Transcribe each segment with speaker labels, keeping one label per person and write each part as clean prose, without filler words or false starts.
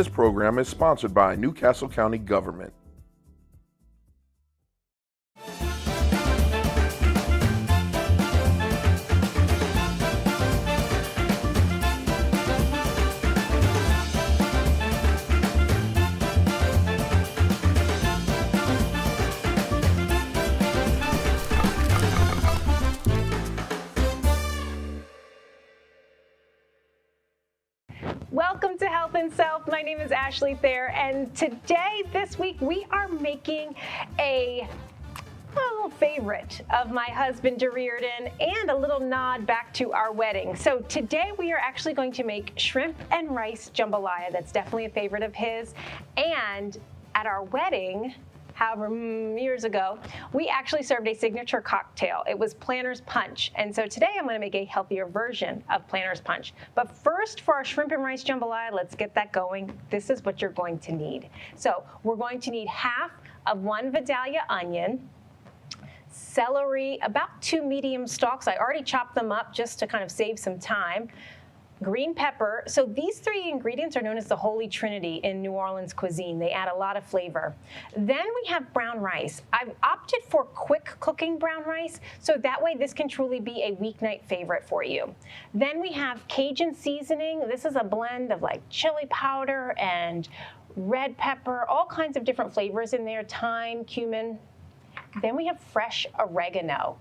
Speaker 1: This program is sponsored by Newcastle County Government.
Speaker 2: Welcome to Health and Self. My name is Ashley Thayer, and today, this week, we are making a little favorite of my husband, Reardon, and a little nod back to our wedding. So today, we are actually going to make shrimp and rice jambalaya. That's definitely a favorite of his. And at our wedding, however years ago, we actually served a signature cocktail. It was Planter's Punch. And so today I'm going to make a healthier version of Planter's Punch. But first, for our shrimp and rice jambalaya, let's get that going. This is what you're going to need. So we're going to need half of one Vidalia onion, celery, about 2 medium stalks. I already chopped them up just to kind of save some time. Green pepper. So these 3 ingredients are known as the Holy Trinity in New Orleans cuisine. They add a lot of flavor. Then we have brown rice. I've opted for quick cooking brown rice, so that way this can truly be a weeknight favorite for you. Then we have Cajun seasoning. This is a blend of like chili powder and red pepper, all kinds of different flavors in there, thyme, cumin. Then we have fresh oregano.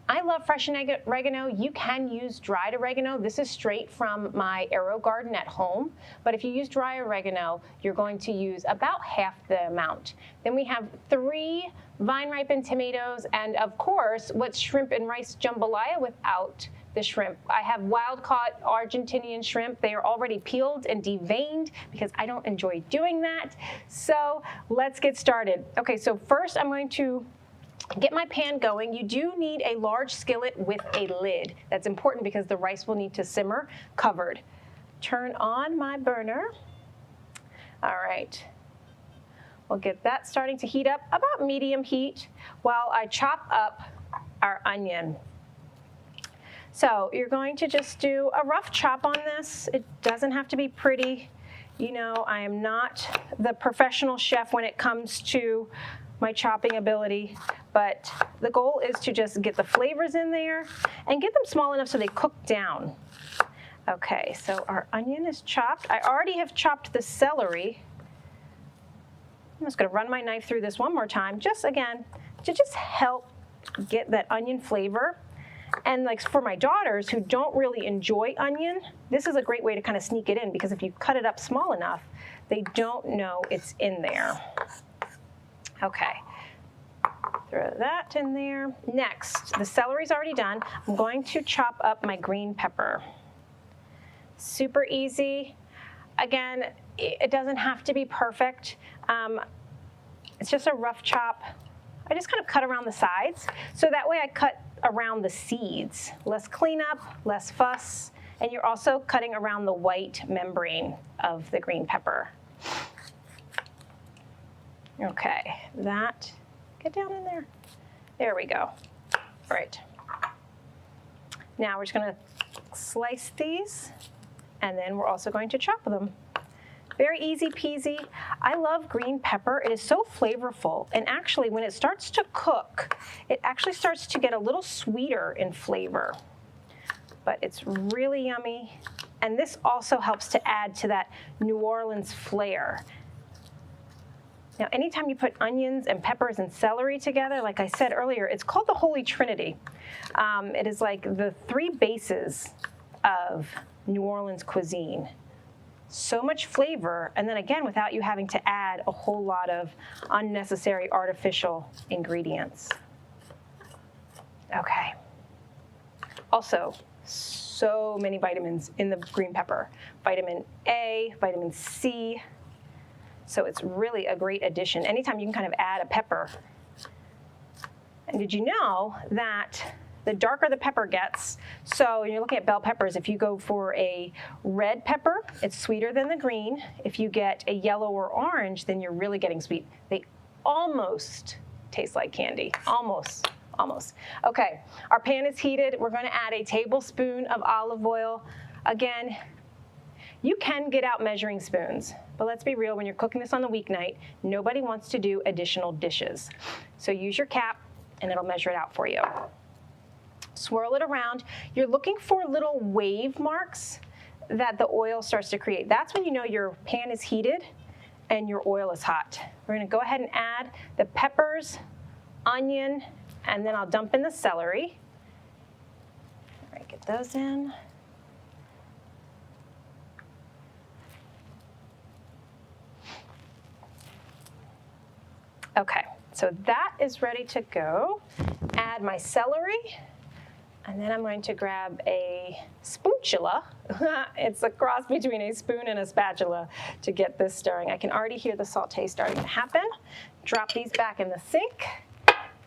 Speaker 2: I love fresh oregano. You can use dried oregano. This is straight from my Aero garden at home. But if you use dry oregano, you're going to use about half the amount. Then we have 3 vine-ripened tomatoes. And of course, what's shrimp and rice jambalaya without the shrimp? I have wild-caught Argentinian shrimp. They are already peeled and deveined because I don't enjoy doing that. So let's get started. Okay, so first I'm going to get my pan going. You do need a large skillet with a lid. That's important because the rice will need to simmer covered. Turn on my burner. All right. We'll get that starting to heat up, about medium heat, while I chop up our onion. So you're going to just do a rough chop on this. It doesn't have to be pretty. You know, I am not the professional chef when it comes to my chopping ability, but the goal is to just get the flavors in there and get them small enough so they cook down. Okay, so our onion is chopped. I already have chopped the celery. I'm just gonna run my knife through this one more time, just again, to just help get that onion flavor. And like for my daughters who don't really enjoy onion, this is a great way to kind of sneak it in because if you cut it up small enough, they don't know it's in there. Okay, throw that in there. Next, the celery's already done. I'm going to chop up my green pepper. Super easy. Again, it doesn't have to be perfect. It's just a rough chop. I just kind of cut around the sides. So that way I cut around the seeds. Less cleanup, less fuss, and you're also cutting around the white membrane of the green pepper. Okay, get down in there. There we go. All right. Now we're just gonna slice these, and then we're also going to chop them. Very easy peasy. I love green pepper. It is so flavorful, and actually when it starts to cook, it actually starts to get a little sweeter in flavor. But it's really yummy, and this also helps to add to that New Orleans flair. Now, anytime you put onions and peppers and celery together, like I said earlier, it's called the Holy Trinity. It is like the 3 bases of New Orleans cuisine. So much flavor, and then again, without you having to add a whole lot of unnecessary artificial ingredients. Okay. Also, so many vitamins in the green pepper. Vitamin A, vitamin C. So it's really a great addition. Anytime you can kind of add a pepper. And did you know that the darker the pepper gets, so when you're looking at bell peppers, if you go for a red pepper, it's sweeter than the green. If you get a yellow or orange, then you're really getting sweet. They almost taste like candy, almost. Okay, our pan is heated. We're gonna add a tablespoon of olive oil. Again, You can get out measuring spoons, but let's be real, when you're cooking this on the weeknight, nobody wants to do additional dishes. So use your cap and it'll measure it out for you. Swirl it around. You're looking for little wave marks that the oil starts to create. That's when you know your pan is heated and your oil is hot. We're gonna go ahead and add the peppers, onion, and then I'll dump in the celery. All right, get those in. Okay, so that is ready to go. Add my celery, and then I'm going to grab a spatula. It's a cross between a spoon and a spatula to get this stirring. I can already hear the saute starting to happen. Drop these back in the sink.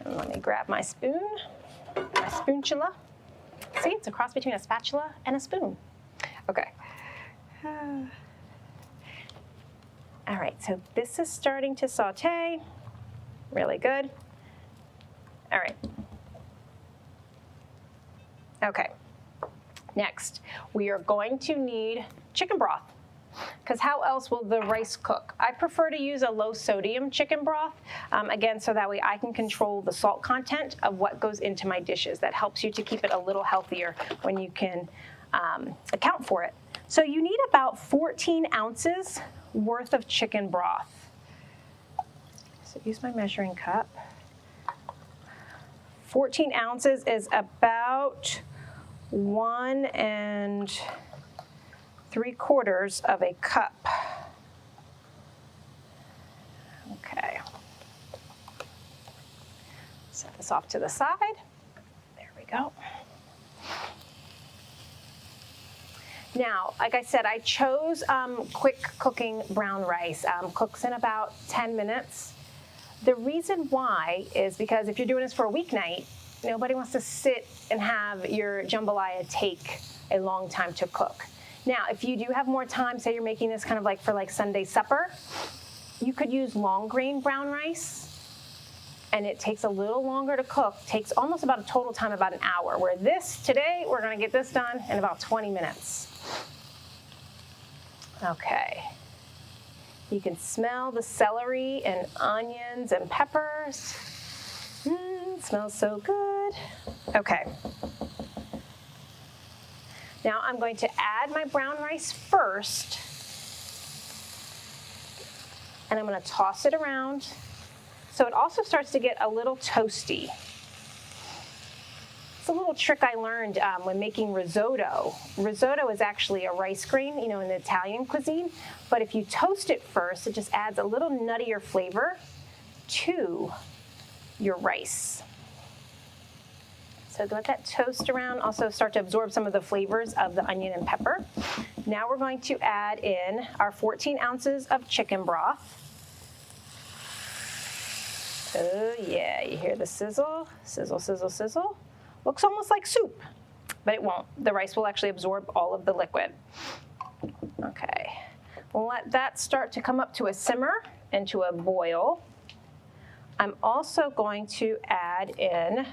Speaker 2: And let me grab my spoon, my spatula. See, it's a cross between a spatula and a spoon. Okay. All right, so this is starting to saute. Really good. All right. Okay. Next, we are going to need chicken broth, because how else will the rice cook? I prefer to use a low sodium chicken broth, again, so that way I can control the salt content of what goes into my dishes. That helps you to keep it a little healthier when you can account for it. So you need about 14 ounces worth of chicken broth. So use my measuring cup. 14 ounces is about 1 3/4 of a cup. Okay. Set this off to the side. There we go. Now, like I said, I chose quick cooking brown rice. Cooks in about 10 minutes. The reason why is because if you're doing this for a weeknight, nobody wants to sit and have your jambalaya take a long time to cook. Now, if you do have more time, say you're making this kind of like for like Sunday supper, you could use long grain brown rice, and it takes a little longer to cook. Takes almost about a total time about an hour, where this, today, we're gonna get this done in about 20 minutes. Okay. You can smell the celery and onions and peppers. Smells so good. Okay. Now I'm going to add my brown rice first, and I'm going to toss it around so it also starts to get a little toasty. It's a little trick I learned when making risotto. Risotto is actually a rice grain, you know, in the Italian cuisine, but if you toast it first, it just adds a little nuttier flavor to your rice. So let that toast around, also start to absorb some of the flavors of the onion and pepper. Now we're going to add in our 14 ounces of chicken broth. Oh yeah, you hear the sizzle, sizzle, sizzle, sizzle. Looks almost like soup, but it won't. The rice will actually absorb all of the liquid. Okay, we'll let that start to come up to a simmer and to a boil. I'm also going to add in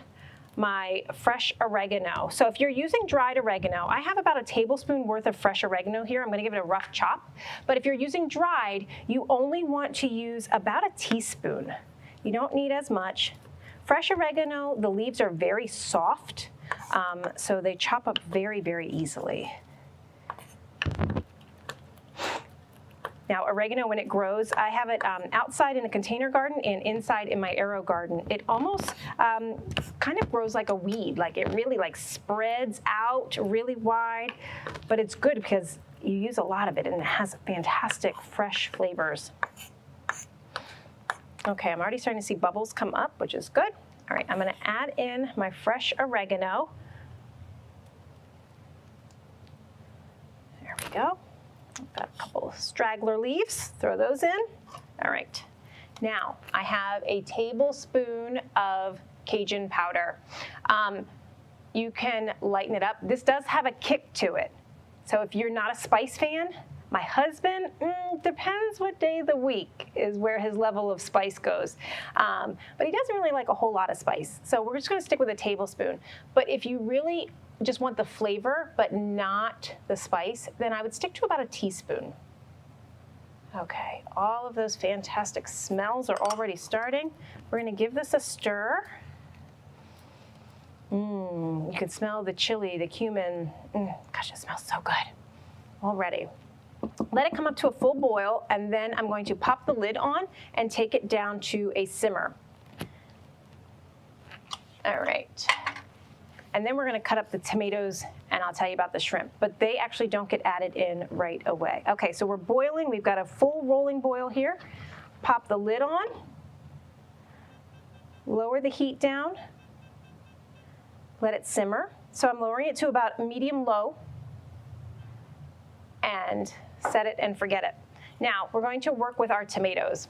Speaker 2: my fresh oregano. So if you're using dried oregano, I have about a tablespoon worth of fresh oregano here. I'm gonna give it a rough chop. But if you're using dried, you only want to use about a teaspoon. You don't need as much. Fresh oregano, the leaves are very soft, so they chop up very, very easily. Now, oregano, when it grows, I have it outside in a container garden and inside in my arrow garden. It almost kind of grows like a weed, like it really like spreads out really wide, but it's good because you use a lot of it and it has fantastic fresh flavors. Okay, I'm already starting to see bubbles come up, which is good. All right, I'm gonna add in my fresh oregano. There we go. I've got a couple of straggler leaves, throw those in. All right, now I have a tablespoon of Cajun powder. You can lighten it up. This does have a kick to it. So if you're not a spice fan, my husband, depends what day of the week is where his level of spice goes. But he doesn't really like a whole lot of spice. So we're just gonna stick with a tablespoon. But if you really just want the flavor but not the spice, then I would stick to about a teaspoon. Okay, all of those fantastic smells are already starting. We're gonna give this a stir. You can smell the chili, the cumin. Gosh, it smells so good already. Let it come up to a full boil, and then I'm going to pop the lid on and take it down to a simmer. All right. And then we're going to cut up the tomatoes, and I'll tell you about the shrimp, but they actually don't get added in right away. Okay, so we're boiling. We've got a full rolling boil here. Pop the lid on. Lower the heat down. Let it simmer. So I'm lowering it to about medium-low, and set it and forget it. Now, we're going to work with our tomatoes.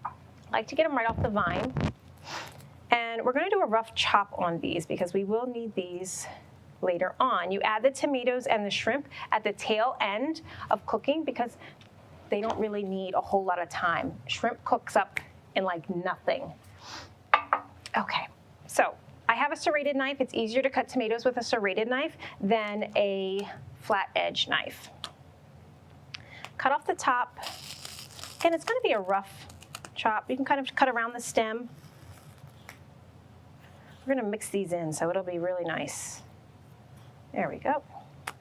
Speaker 2: I like to get them right off the vine. And we're going to do a rough chop on these because we will need these later on. You add the tomatoes and the shrimp at the tail end of cooking because they don't really need a whole lot of time. Shrimp cooks up in like nothing. Okay, so I have a serrated knife. It's easier to cut tomatoes with a serrated knife than a flat edge knife. Cut off the top. Again, it's going to be a rough chop. You can kind of cut around the stem. We're going to mix these in so it'll be really nice. There we go.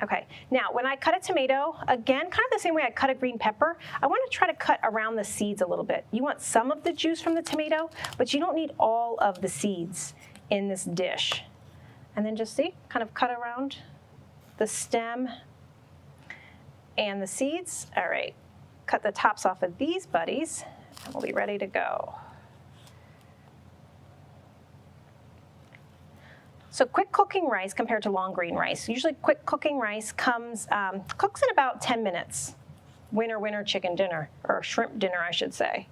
Speaker 2: Okay, now when I cut a tomato, again, kind of the same way I cut a green pepper, I want to try to cut around the seeds a little bit. You want some of the juice from the tomato, but you don't need all of the seeds in this dish. And then just see, kind of cut around the stem and the seeds. All right, cut the tops off of these buddies, and we'll be ready to go. So quick cooking rice compared to long grain rice. Usually quick cooking rice cooks in about 10 minutes. Winner chicken dinner, or shrimp dinner, I should say.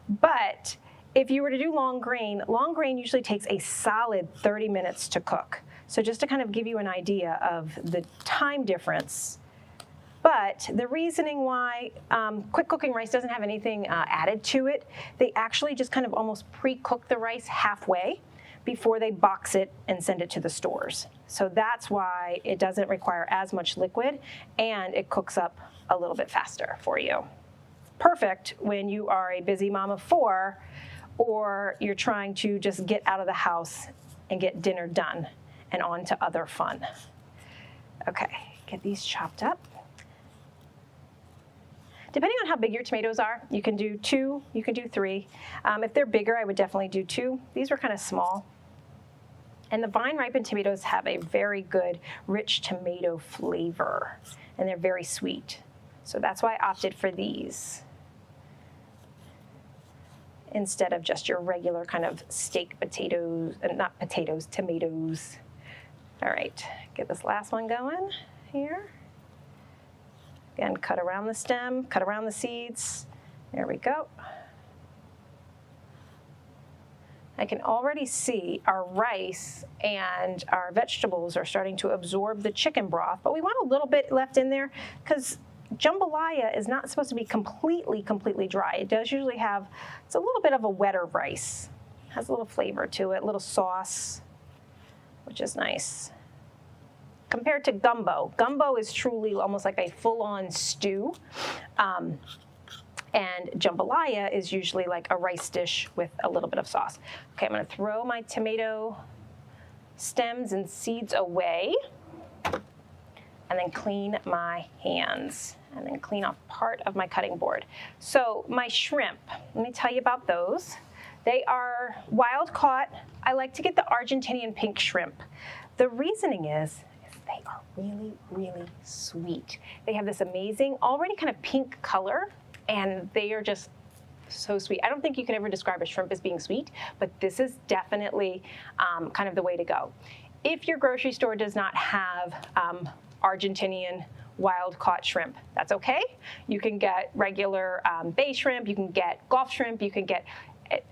Speaker 2: But if you were to do long grain usually takes a solid 30 minutes to cook. So just to kind of give you an idea of the time difference. But the reasoning why quick cooking rice doesn't have anything added to it, they actually just kind of almost pre-cook the rice halfway before they box it and send it to the stores. So that's why it doesn't require as much liquid and it cooks up a little bit faster for you. Perfect when you are a busy mom of 4 or you're trying to just get out of the house and get dinner done and on to other fun. Okay, get these chopped up. Depending on how big your tomatoes are, you can do 2, you can do 3. If they're bigger, I would definitely do 2. These were kind of small. And the vine-ripened tomatoes have a very good, rich tomato flavor, and they're very sweet. So that's why I opted for these instead of just your regular kind of steak potatoes, not potatoes, tomatoes. All right, get this last one going here. Again, cut around the stem, cut around the seeds. There we go. I can already see our rice and our vegetables are starting to absorb the chicken broth, but we want a little bit left in there because jambalaya is not supposed to be completely dry. It does usually have, it's a little bit of a wetter rice. It has a little flavor to it, a little sauce, which is nice. Compared to gumbo. Gumbo is truly almost like a full-on stew. And jambalaya is usually like a rice dish with a little bit of sauce. Okay, I'm gonna throw my tomato stems and seeds away and then clean my hands and then clean off part of my cutting board. So my shrimp, let me tell you about those. They are wild caught. I like to get the Argentinian pink shrimp. The reasoning is they are really sweet. They have this amazing, already kind of pink color, and they are just so sweet. I don't think you can ever describe a shrimp as being sweet, but this is definitely kind of the way to go. If your grocery store does not have Argentinian wild-caught shrimp, that's okay. You can get regular bay shrimp, you can get Gulf shrimp, you can get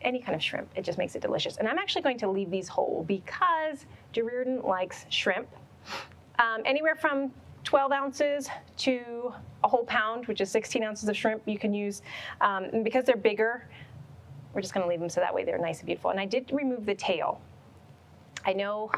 Speaker 2: any kind of shrimp. It just makes it delicious. And I'm actually going to leave these whole because Reardon likes shrimp. Anywhere from 12 ounces to a whole pound, which is 16 ounces of shrimp you can use. And because they're bigger, we're just gonna leave them so that way they're nice and beautiful. And I did remove the tail. I know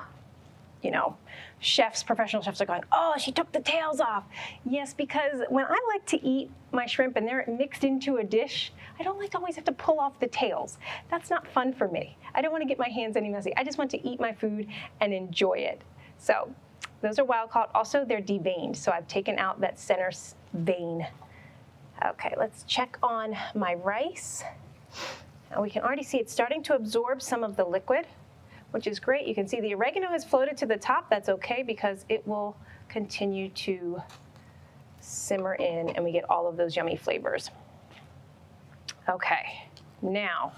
Speaker 2: professional chefs are going, oh, she took the tails off. Yes, because when I like to eat my shrimp and they're mixed into a dish, I don't like to always have to pull off the tails. That's not fun for me. I don't want to get my hands any messy. I just want to eat my food and enjoy it. So those are wild caught. Also, they're deveined, so I've taken out that center vein. Okay, let's check on my rice. And we can already see it's starting to absorb some of the liquid, which is great. You can see the oregano has floated to the top. That's okay because it will continue to simmer in and we get all of those yummy flavors. Okay, now,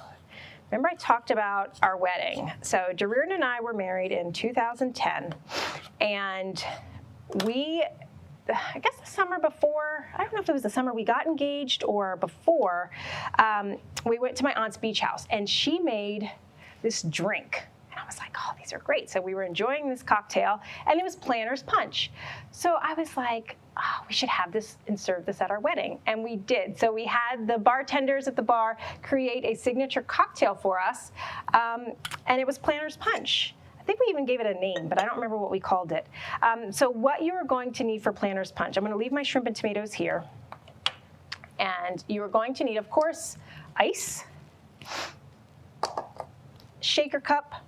Speaker 2: remember I talked about our wedding. So Reardon and I were married in 2010, and I guess the summer before, I don't know if it was the summer we got engaged or before, we went to my aunt's beach house and she made this drink. And I was like, oh, these are great. So we were enjoying this cocktail and it was Planter's Punch. So I was like, oh, we should have this and serve this at our wedding. And we did. So we had the bartenders at the bar create a signature cocktail for us. And it was Planter's Punch. I think we even gave it a name, but I don't remember what we called it. So what you are going to need for Planter's Punch, I'm going to leave my shrimp and tomatoes here. And you are going to need, of course, ice, shaker cup.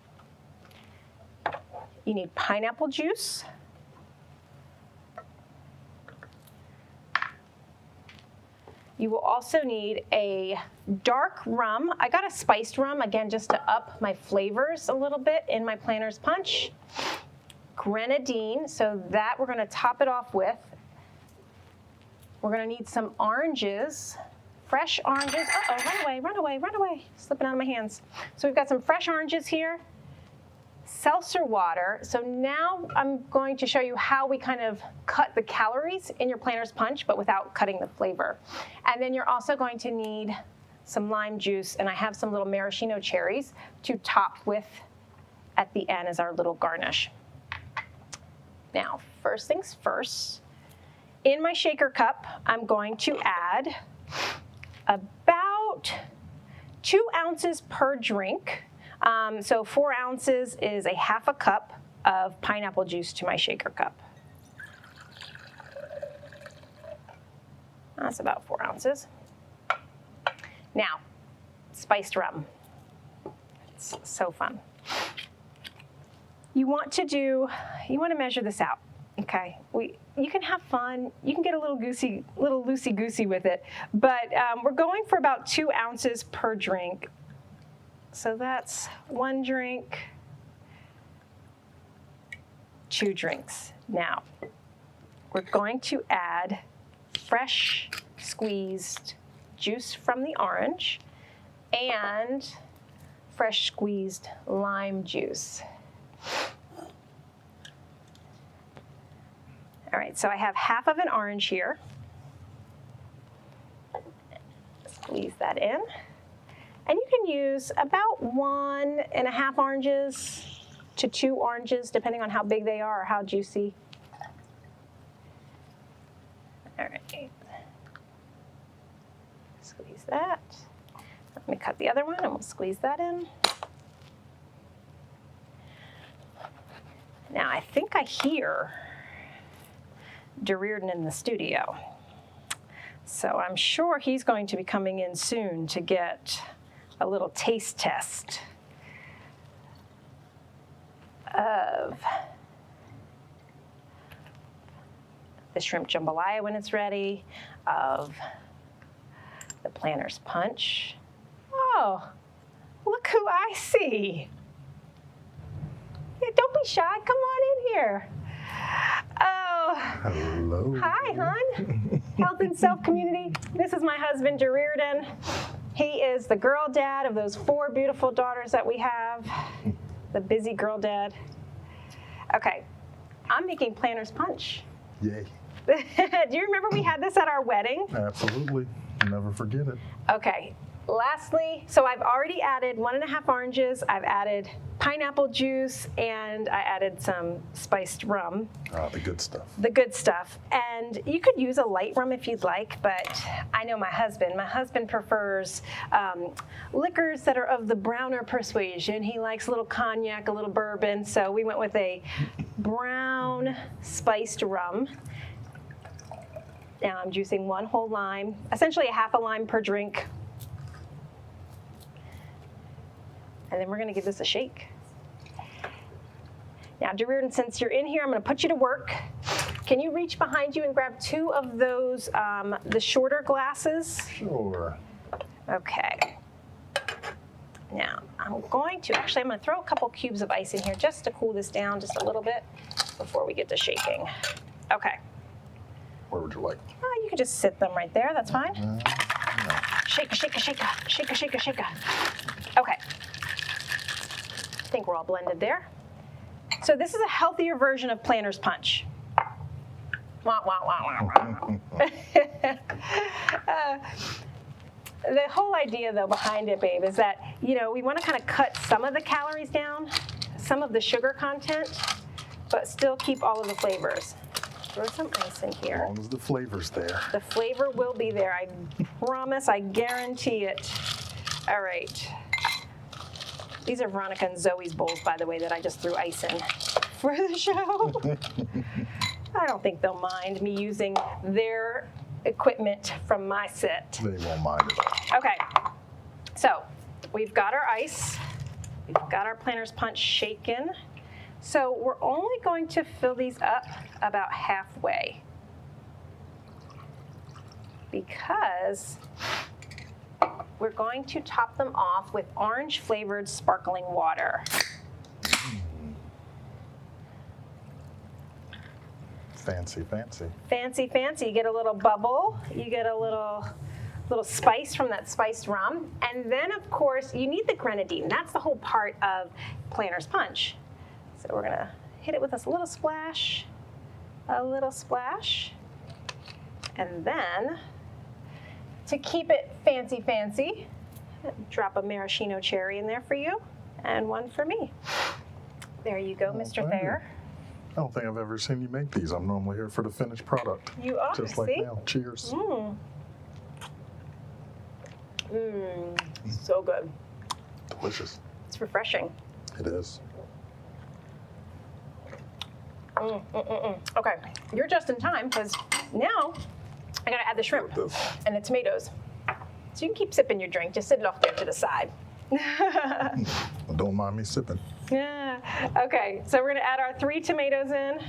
Speaker 2: You need pineapple juice. You will also need a dark rum. I got a spiced rum, again, just to up my flavors a little bit in my Planter's Punch. Grenadine, so that we're gonna top it off with. We're gonna need some oranges, fresh oranges. Uh-oh, run away, run away, run away. Slipping out of my hands. So we've got some fresh oranges here. Seltzer water. So now I'm going to show you how we kind of cut the calories in your Planter's Punch, but without cutting the flavor. And then you're also going to need some lime juice, and I have some little maraschino cherries to top with at the end as our little garnish. Now, first things first, in my shaker cup, I'm going to add about 2 ounces per drink. So 4 ounces is a half a cup of pineapple juice to my shaker cup. That's about 4 ounces. Now, spiced rum. It's so fun. You want to measure this out, okay? You can have fun. You can get a little loosey-goosey with it, but we're going for about 2 ounces per drink. So that's 1 drink, 2 drinks. Now, we're going to add fresh squeezed juice from the orange and fresh squeezed lime juice. All right, so I have half of an orange here. Squeeze that in. And you can use about 1.5 oranges to 2 oranges, depending on how big they are or how juicy. All right. Squeeze that. Let me cut the other one and we'll squeeze that in. Now I think I hear Reardon in the studio. So I'm sure he's going to be coming in soon to get a little taste test of the shrimp jambalaya when it's ready, of the Planter's Punch. Oh, look who I see. Yeah, don't be shy, come on in here. Oh,
Speaker 3: hello.
Speaker 2: Hi, hon. Health and Self Community. This is my husband, Reardon. He is the girl dad of those 4 beautiful daughters that we have. The busy girl dad. Okay, I'm making Planter's Punch.
Speaker 3: Yay.
Speaker 2: Do you remember we had this at our wedding?
Speaker 3: Absolutely. Never forget it.
Speaker 2: Okay. Lastly, so I've already added 1.5 oranges. I've added pineapple juice, and I added some spiced rum.
Speaker 3: The good stuff.
Speaker 2: The good stuff. And you could use a light rum if you'd like, but I know my husband. My husband prefers liquors that are of the browner persuasion. He likes a little cognac, a little bourbon, so we went with a brown spiced rum. Now I'm juicing 1 whole lime, essentially a half a lime per drink. And then we're going to give this a shake. Now, DeReardon, since you're in here, I'm going to put you to work. Can you reach behind you and grab 2 of those, the shorter glasses?
Speaker 3: Sure.
Speaker 2: Okay. Now, I'm going to throw a couple cubes of ice in here just to cool this down just a little bit before we get to shaking. Okay.
Speaker 3: Where would you like?
Speaker 2: You can just sit them right there. That's fine.
Speaker 3: No.
Speaker 2: Shake, shake, shake, shake, shake, shake. Okay. I think we're all blended there. So this is a healthier version of Planter's Punch. Wah, wah, wah, wah, wah. The whole idea, though, behind it, babe, is that, we want to kind of cut some of the calories down, some of the sugar content, but still keep all of the flavors. Throw some ice in here.
Speaker 3: As long as the flavor's there.
Speaker 2: The flavor will be there. I promise. I guarantee it. All right. These are Veronica and Zoe's bowls, by the way, that I just threw ice in for the show. I don't think they'll mind me using their equipment from my set.
Speaker 3: They won't mind at all.
Speaker 2: Okay. So we've got our ice. We've got our Planter's Punch shaken. So we're only going to fill these up about halfway because we're going to top them off with orange-flavored sparkling water.
Speaker 3: Fancy, fancy.
Speaker 2: Fancy, fancy. You get a little bubble. You get a little spice from that spiced rum. And then, of course, you need the grenadine. That's the whole part of Planter's Punch. So we're going to hit it with this little splash, and then to keep it fancy, fancy, drop a maraschino cherry in there for you, and 1 for me. There you go, Mr. Thayer.
Speaker 3: I don't think I've ever seen you make these. I'm normally here for the finished product.
Speaker 2: You are,
Speaker 3: just like now. Cheers.
Speaker 2: So good.
Speaker 3: Delicious.
Speaker 2: It's refreshing.
Speaker 3: It is.
Speaker 2: Okay, you're just in time because now I gotta add the shrimp and the tomatoes. So you can keep sipping your drink. Just sit it off there to the side.
Speaker 3: Don't mind me sipping.
Speaker 2: Yeah. Okay, so we're gonna add our 3 tomatoes in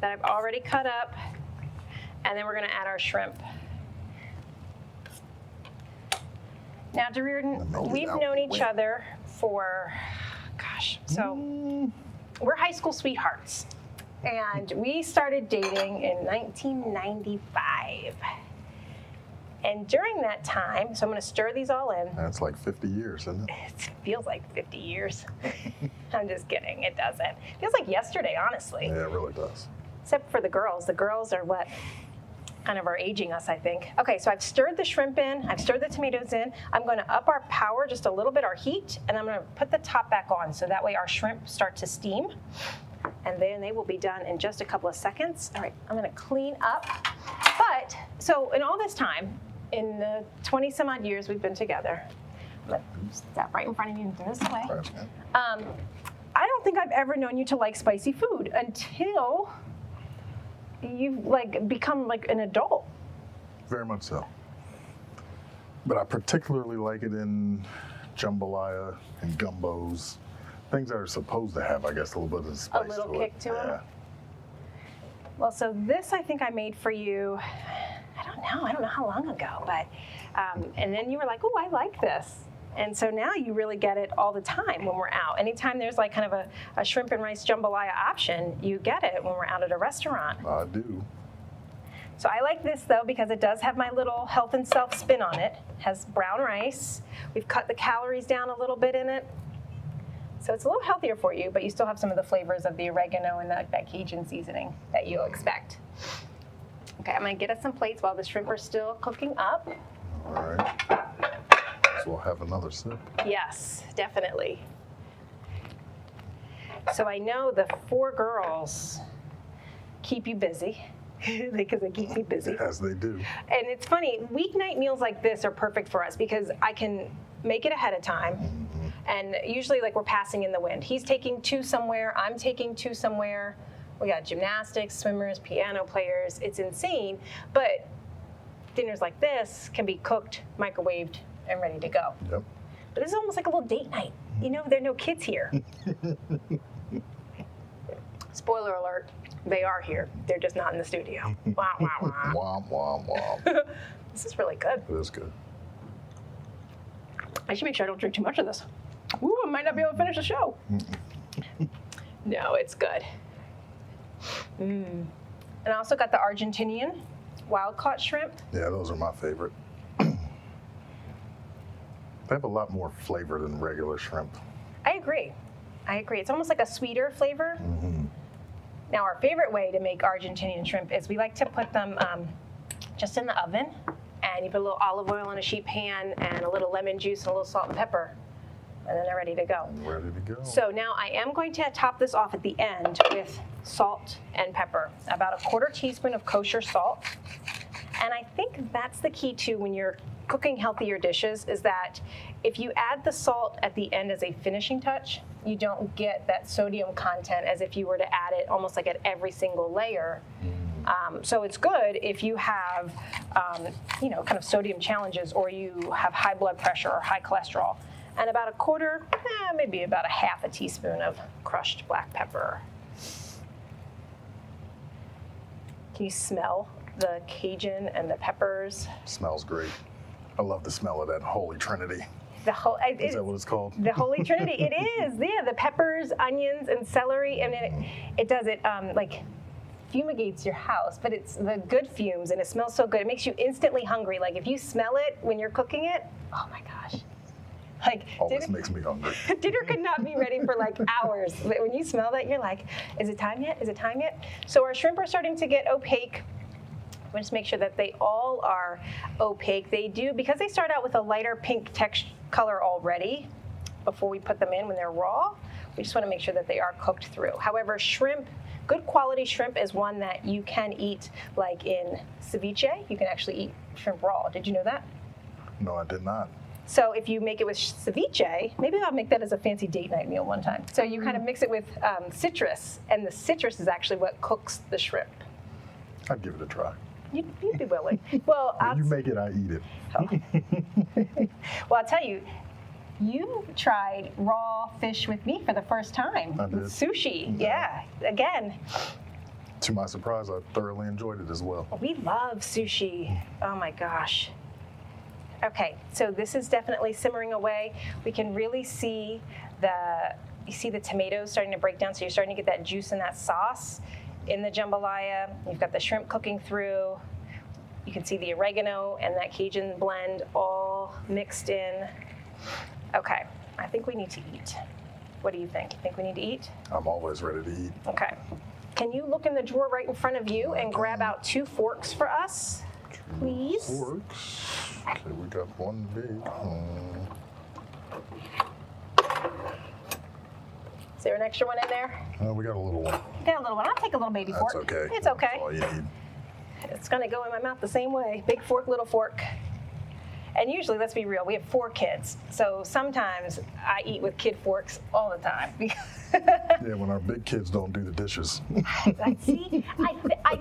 Speaker 2: that I've already cut up, and then we're gonna add our shrimp. Now, DeReardon, we've known each other for, we're high school sweethearts, and we started dating in 1995. And during that time, so I'm going to stir these all in.
Speaker 3: That's like 50 years, isn't it?
Speaker 2: It feels like 50 years. I'm just kidding. It doesn't. It feels like yesterday, honestly.
Speaker 3: Yeah, it really does.
Speaker 2: Except for the girls. The girls are what kind of are aging us, I think. Okay, so I've stirred the shrimp in. I've stirred the tomatoes in. I'm going to up our power just a little bit, our heat, and I'm going to put the top back on so that way our shrimp start to steam. And then they will be done in just a couple of seconds. All right, I'm going to clean up. But, so in all this time, in the 20 some odd years we've been together, I'm going to step right in front of you and throw this away. I don't think I've ever known you to like spicy food until you've become an adult.
Speaker 3: Very much so. But I particularly like it in jambalaya and gumbos. Things that are supposed to have, I guess, a little bit of spice to it.
Speaker 2: A little kick to them?
Speaker 3: Yeah.
Speaker 2: Well, so this I think I made for you, I don't know how long ago, but, and then you were like, oh, I like this. And so now you really get it all the time when we're out. Anytime there's kind of a shrimp and rice jambalaya option, you get it when we're out at a restaurant.
Speaker 3: I do.
Speaker 2: So I like this though because it does have my little health and self spin on it. It has brown rice. We've cut the calories down a little bit in it. So it's a little healthier for you, but you still have some of the flavors of the oregano and that Cajun seasoning that you'll expect. Okay, I'm gonna get us some plates while the shrimp are still cooking up.
Speaker 3: All right. So we'll have another sip.
Speaker 2: Yes, definitely. So I know the 4 girls keep you busy because they keep me busy.
Speaker 3: As they do.
Speaker 2: And it's funny, weeknight meals like this are perfect for us because I can make it ahead of time. And usually like we're passing in the wind. He's taking 2 somewhere, I'm taking 2 somewhere. We got gymnastics, swimmers, piano players. It's insane. But dinners like this can be cooked, microwaved, and ready to go.
Speaker 3: Yep.
Speaker 2: But this is almost like a little date night. You know, there are no kids here. Spoiler alert, they are here. They're just not in the studio. Wah, wah, wah.
Speaker 3: Womp, womp, womp.
Speaker 2: This is really good.
Speaker 3: It is good.
Speaker 2: I should make sure I don't drink too much of this. Ooh, I might not be able to finish the show. No, it's good. And I also got the Argentinian wild-caught shrimp.
Speaker 3: Yeah, those are my favorite. They have a lot more flavor than regular shrimp.
Speaker 2: I agree. It's almost like a sweeter flavor. Now, our favorite way to make Argentinian shrimp is we like to put them just in the oven, and you put a little olive oil in a sheet pan and a little lemon juice and a little salt and pepper, and then they're ready to go.
Speaker 3: Ready to go.
Speaker 2: So now I am going to top this off at the end with salt and pepper, about a 1/4 teaspoon of kosher salt. And I think that's the key too when you're cooking healthier dishes, is that if you add the salt at the end as a finishing touch, you don't get that sodium content as if you were to add it almost like at every single layer. So it's good if you have, kind of sodium challenges, or you have high blood pressure or high cholesterol. And about a 1/4, maybe about a 1/2 teaspoon of crushed black pepper. Can you smell the Cajun and the peppers?
Speaker 3: Smells great. I love the smell of that Holy Trinity. Is that what it's called?
Speaker 2: The Holy Trinity. It is. Yeah, the peppers, onions, and celery. I mean, it does it like fumigates your house, but it's the good fumes, and it smells so good. It makes you instantly hungry. Like if you smell it when you're cooking it, oh my gosh. Like
Speaker 3: Always makes me hungry.
Speaker 2: dinner could not be ready for like hours. But when you smell that, you're like, is it time yet? Is it time yet? So our shrimp are starting to get opaque. We'll just make sure that they all are opaque. They do, because they start out with a lighter pink color already before we put them in when they're raw. We just want to make sure that they are cooked through. However, shrimp, good quality shrimp is one that you can eat like in ceviche. You can actually eat shrimp raw. Did you know that?
Speaker 3: No, I did not.
Speaker 2: So if you make it with ceviche, maybe I'll make that as a fancy date night meal one time. So you kind of mix it with citrus, and the citrus is actually what cooks the shrimp.
Speaker 3: I'd give it a try.
Speaker 2: You'd be willing. Well,
Speaker 3: When you make it, I eat it.
Speaker 2: Well, I'll tell you, you tried raw fish with me for the first time.
Speaker 3: I did.
Speaker 2: Sushi, yeah. Again,
Speaker 3: To my surprise, I thoroughly enjoyed it as well.
Speaker 2: we love sushi. Oh my gosh. Okay, so this is definitely simmering away. We can really see you see the tomatoes starting to break down, so you're starting to get that juice and that sauce in the jambalaya. You've got the shrimp cooking through. You can see the oregano and that Cajun blend all mixed in. Okay, I think we need to eat. What do you think? You think we need to eat?
Speaker 3: I'm always ready to eat.
Speaker 2: Okay. Can you look in the drawer right in front of you and grab out 2 forks for us, please?
Speaker 3: Forks. Okay, we got one big.
Speaker 2: Is there an extra one in there?
Speaker 3: We got a little one.
Speaker 2: Got a little one. I'll take a little baby fork.
Speaker 3: That's okay.
Speaker 2: It's okay.
Speaker 3: That's all you need.
Speaker 2: It's gonna go in my mouth the same way. Big fork, little fork. And usually, let's be real, we have 4 kids. So sometimes I eat with kid forks all the time.
Speaker 3: Yeah, when our big kids don't do the dishes.
Speaker 2: See, I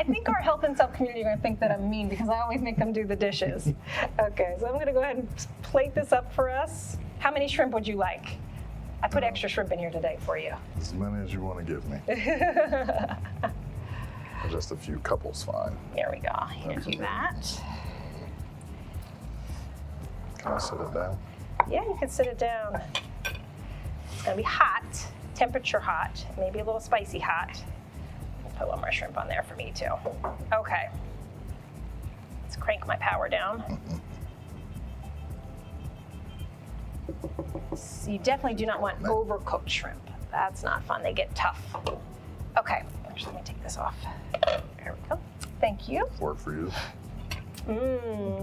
Speaker 2: think our health and self community are gonna think that I'm mean because I always make them do the dishes. Okay, so I'm gonna go ahead and plate this up for us. How many shrimp would you like? I put extra shrimp in here today for you.
Speaker 3: As many as you want to give me. Just a few couples, fine.
Speaker 2: There we go. Here's you that.
Speaker 3: Can I sit it down?
Speaker 2: Yeah, you can sit it down. It's gonna be hot, temperature hot, maybe a little spicy hot. Put one more shrimp on there for me too. Okay. Let's crank my power down. So you definitely do not want overcooked shrimp. That's not fun. They get tough. Okay, actually, let me take this off. There we go. Thank you.
Speaker 3: Work for you.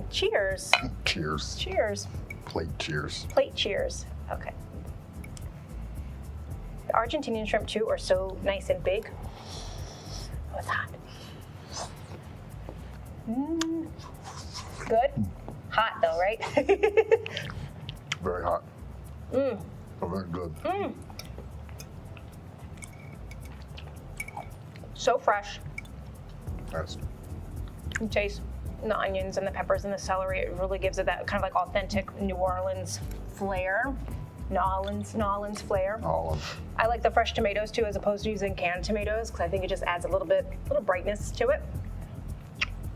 Speaker 2: Cheers.
Speaker 3: Cheers.
Speaker 2: Cheers.
Speaker 3: Plate cheers.
Speaker 2: Plate cheers. Okay. The Argentinian shrimp too are so nice and big. Oh, it's hot. Good. Hot though, right?
Speaker 3: Very hot. Oh, very good.
Speaker 2: So fresh.
Speaker 3: That's
Speaker 2: You taste the onions and the peppers and the celery. It really gives it that kind of like authentic New Orleans flair. New Orleans flair.
Speaker 3: olive.
Speaker 2: I like the fresh tomatoes too, as opposed to using canned tomatoes, because I think it just adds a little brightness to it.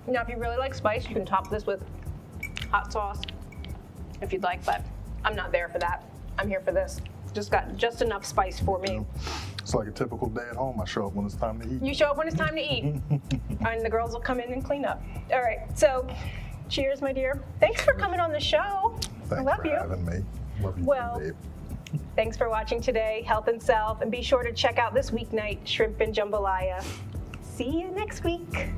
Speaker 2: Now, if you really like spice, you can top this with hot sauce if you'd like, but I'm not there for that. I'm here for this. Just got just enough spice for me.
Speaker 3: It's like a typical day at home. I show up when it's time to eat.
Speaker 2: You show up when it's time to eat, and the girls will come in and clean up. All right, so cheers, my dear. Thanks for coming on the show. I
Speaker 3: Thanks
Speaker 2: love
Speaker 3: for
Speaker 2: you.
Speaker 3: having me. Love you,
Speaker 2: Well,
Speaker 3: babe.
Speaker 2: Thanks for watching today, Health and Self, and be sure to check out this weeknight Shrimp and Jambalaya. See you next week.